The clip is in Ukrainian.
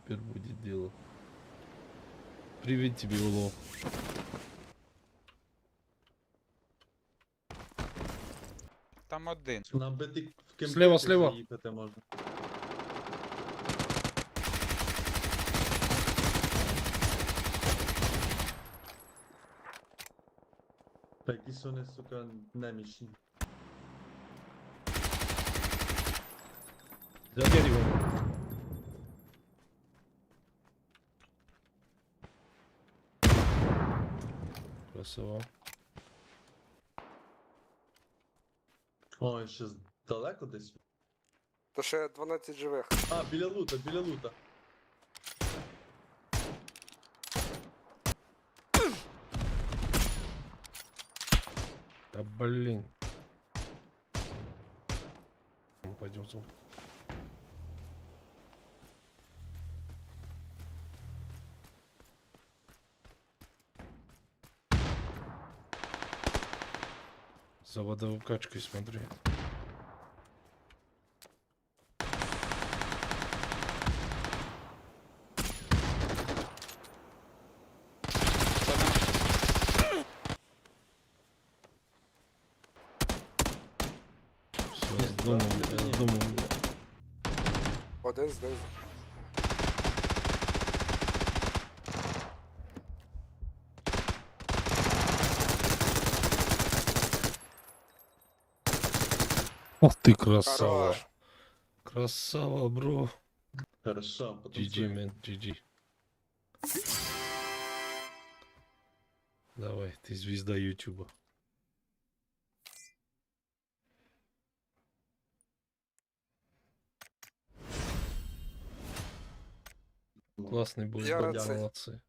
теперь будет дело. Привет тебе, улов. Там один. На битик в кемпи Слева, десь слева. заїхати можна. Та якісь вони, сука, немічні. За деревом. Красава. Ой, ще далеко десь. То ще 12 живих. А, біля лута, біля лута. Да блин. Пойдем тут. За водовкачкой смотри. Все, с домом, с домом. Один знизу. Ох ты красава. Хорош. Красава, бро. Хорошо, потім GG, man, GG. Давай, ты звезда Ютуба. Классный бой, Я да, цей- молодцы.